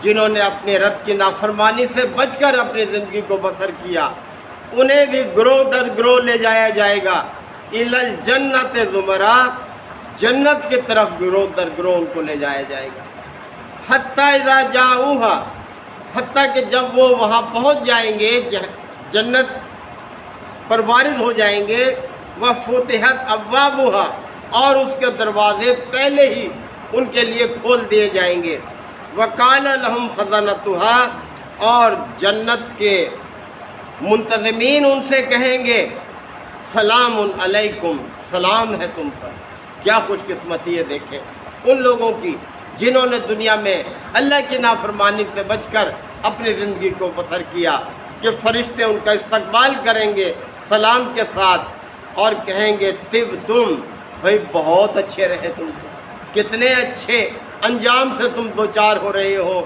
जिन्होंने अपने रब की नाफरमानी से बचकर अपनी ज़िंदगी को बसर किया, उन्हें भी ग्रोह दर ग्रोह ले जाया जाएगा। इलल जन्नत ज़ुमरा, जन्नत की तरफ ग्रोह दर ग्रोह उनको ले जाया जाएगा। हत्ता इज़ा जाऊहा, हत्ता कि जब वो वहाँ पहुँच जाएंगे, जन्नत पर वारिद हो जाएंगे, वह फुतिहत अब्वाबुहा, और उसके दरवाज़े पहले ही उनके लिए खोल दिए जाएंगे। वक़ाल लहुम खज़ानतुहा, और जन्नत के मुंतज़मीन उनसे कहेंगे सलामुन अलैकुम, सलाम है तुम पर। क्या खुशकिस्मती है देखें उन लोगों की जिन्होंने दुनिया में अल्लाह की नाफरमानी से बचकर अपनी ज़िंदगी को बसर किया, कि फ़रिश्ते उनका इस्तकबाल करेंगे सलाम के साथ और कहेंगे तिब तुम, भाई बहुत अच्छे रहे तुम, कितने अच्छे अंजाम से तुम दो चार हो रहे हो।